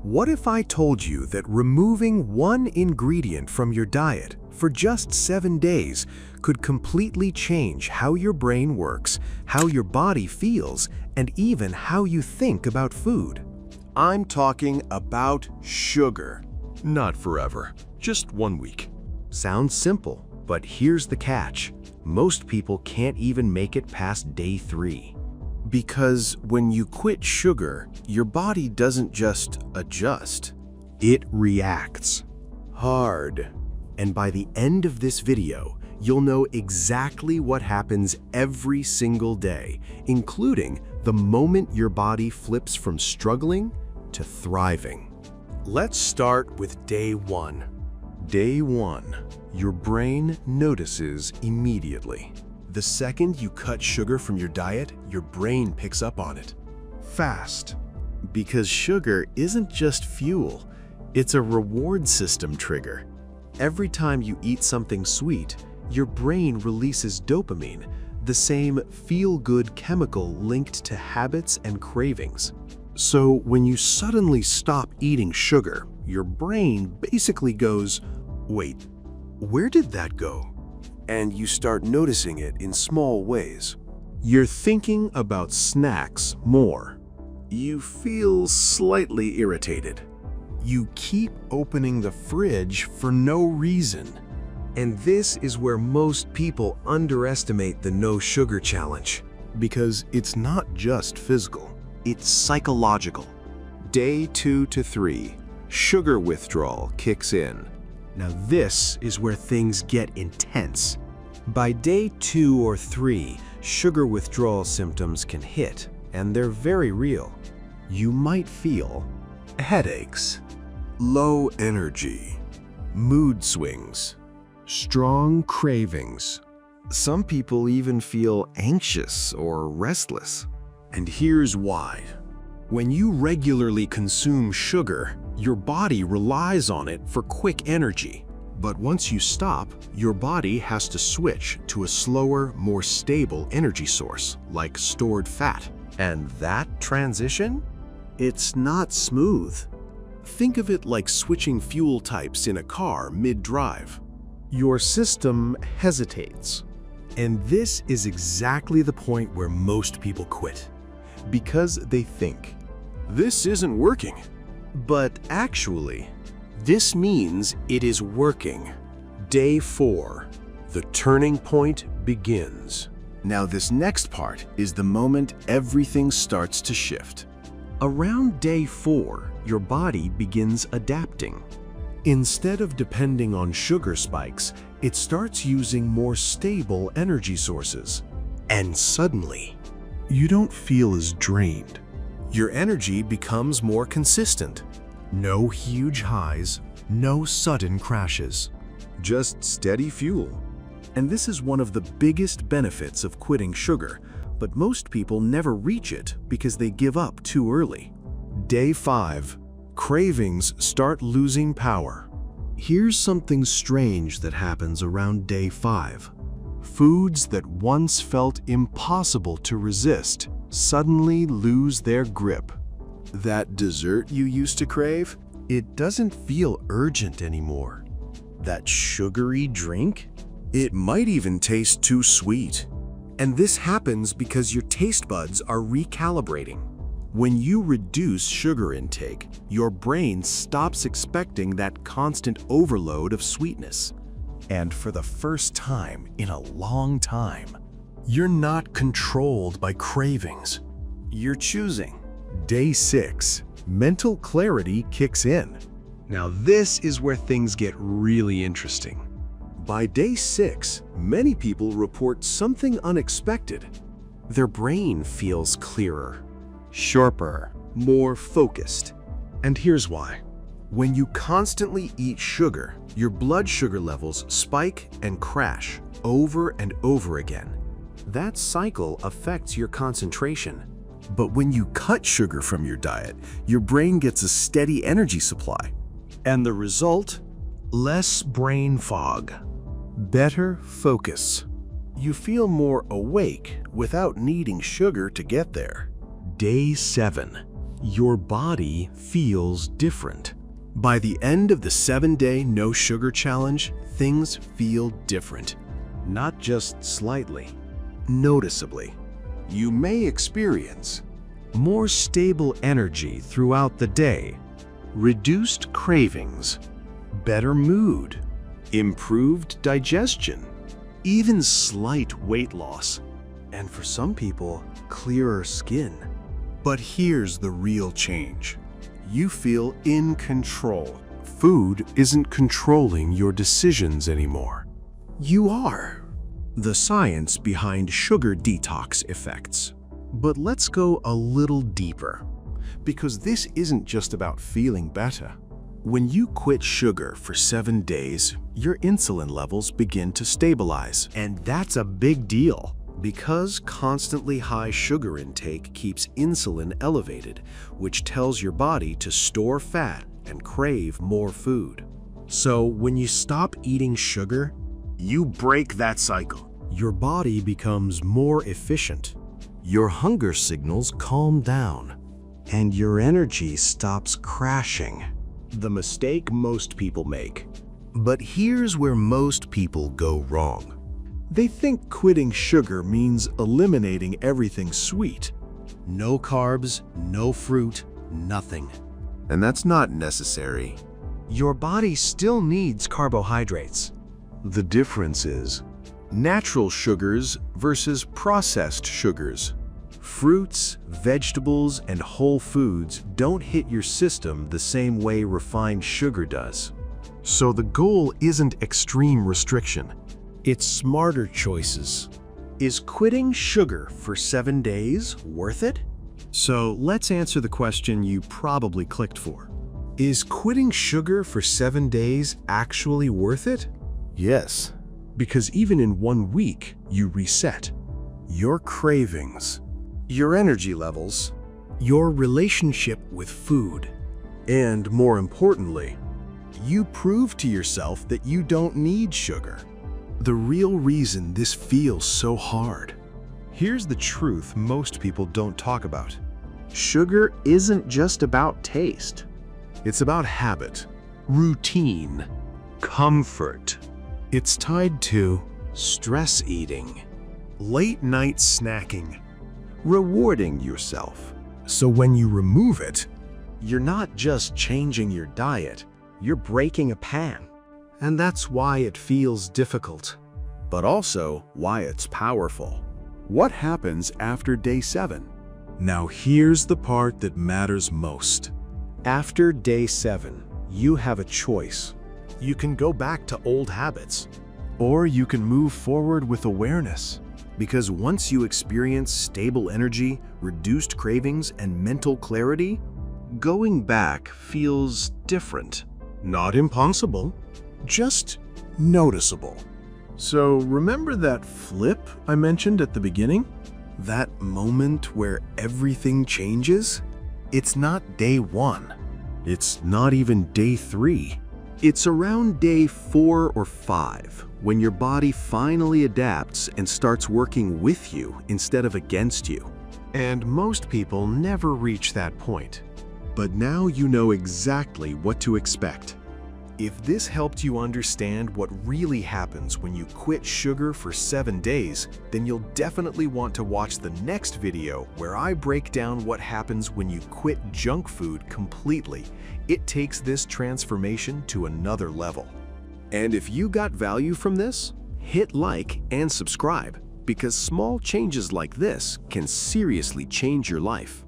What if I told you that removing one ingredient from your diet for just 7 days could completely change how your brain works, how your body feels, and even how you think about food? I'm talking about sugar. Not forever, just 1 week. Sounds simple, but here's the catch. Most people can't even make it past day 3. Because when you quit sugar, your body doesn't just adjust. It reacts hard. And by the end of this video, you'll know exactly what happens every single day, including the moment your body flips from struggling to thriving. Let's start with day 1. Day 1. Your brain notices immediately. The second you cut sugar from your diet, your brain picks up on it. Fast. Because sugar isn't just fuel, it's a reward system trigger. Every time you eat something sweet, your brain releases dopamine, the same feel-good chemical linked to habits and cravings. So when you suddenly stop eating sugar, your brain basically goes, "Wait, where did that go?" And you start noticing it in small ways. You're thinking about snacks more. You feel slightly irritated. You keep opening the fridge for no reason. And this is where most people underestimate the no sugar challenge. Because it's not just physical, it's psychological. Day 2 to 3, sugar withdrawal kicks in. Now this is where things get intense. By day 2 or 3, sugar withdrawal symptoms can hit, and they're very real. You might feel headaches, Low energy, mood swings, strong cravings. Some people even feel anxious or restless. And here's why. When you regularly consume sugar, your body relies on it for quick energy. But once you stop, your body has to switch to a slower, more stable energy source, like stored fat. And that transition? It's not smooth. Think of it like switching fuel types in a car mid-drive. Your system hesitates. And this is exactly the point where most people quit. Because they think, this isn't working. but actually, This means it is working. Day 4. The turning point begins. Now this next part is the moment everything starts to shift. around day 4, your body begins adapting. Instead of depending on sugar spikes, it starts using more stable energy sources. And suddenly, you don't feel as drained. Your energy becomes more consistent. No huge highs, no sudden crashes. Just steady fuel. And this is one of the biggest benefits of quitting sugar, but most people never reach it because they give up too early. Day 5. Cravings start losing power. Here's something strange that happens around day 5. Foods that once felt impossible to resist suddenly lose their grip. That dessert you used to crave, It doesn't feel urgent anymore. that sugary drink, it might even taste too sweet. And this happens because your taste buds are recalibrating. When you reduce sugar intake, your brain stops expecting that constant overload of sweetness. And for the first time in a long time, you're not controlled by cravings. You're choosing. Day 6, mental clarity kicks in. Now this is where things get really interesting. By day 6, many people report something unexpected. Their brain feels clearer, sharper, more focused. And here's why. When you constantly eat sugar, your blood sugar levels spike and crash over and over again. That cycle affects your concentration. But when you cut sugar from your diet, your brain gets a steady energy supply. And the result? Less brain fog. Better focus. You feel more awake without needing sugar to get there. Day 7, your body feels different. By the end of the 7-day no sugar challenge, things feel different. Not just slightly. Noticeably. You may experience More stable energy throughout the day. reduced cravings, better mood, improved digestion, even slight weight loss, and for some people, clearer skin. But here's the real change. You feel in control. Food isn't controlling your decisions anymore. You are. The science behind sugar detox effects. But let's go a little deeper, because this isn't just about feeling better. When you quit sugar for 7 days, your insulin levels begin to stabilize. And that's a big deal, because constantly high sugar intake keeps insulin elevated, which tells your body to store fat and crave more food. So when you stop eating sugar, you break that cycle. Your body becomes more efficient. Your hunger signals calm down, and your energy stops crashing. The mistake most people make. But here's where most people go wrong. They think quitting sugar means eliminating everything sweet. No carbs, no fruit, nothing. And that's not necessary. Your body still needs carbohydrates. The difference is natural sugars versus processed sugars. Fruits, vegetables, and whole foods don't hit your system the same way refined sugar does. So the goal isn't extreme restriction. It's smarter choices. Is quitting sugar for 7 days worth it? So let's answer the question you probably clicked for. Is quitting sugar for 7 days actually worth it? Yes, because even in 1 week, you reset. Your cravings, your energy levels, your relationship with food, and more importantly, you prove to yourself that you don't need sugar. The real reason this feels so hard. Here's the truth most people don't talk about. Sugar isn't just about taste. It's about habit, routine, comfort. It's tied to stress eating, late night snacking, rewarding yourself. So when you remove it, you're not just changing your diet, you're breaking a pan. And that's why it feels difficult, but also why it's powerful. What happens after day 7? Now here's the part that matters most. After day 7, you have a choice. You can go back to old habits, or you can move forward with awareness. Because once you experience stable energy, reduced cravings, and mental clarity, going back feels different. Not impossible, just noticeable. So remember that flip I mentioned at the beginning? That moment where everything changes? It's not day 1. It's not even day 3. It's around day 4 or 5 when your body finally adapts and starts working with you instead of against you. And most people never reach that point. But now you know exactly what to expect. If this helped you understand what really happens when you quit sugar for 7 days, then you'll definitely want to watch the next video where I break down what happens when you quit junk food completely. It takes this transformation to another level. And if you got value from this, hit like and subscribe, because small changes like this can seriously change your life.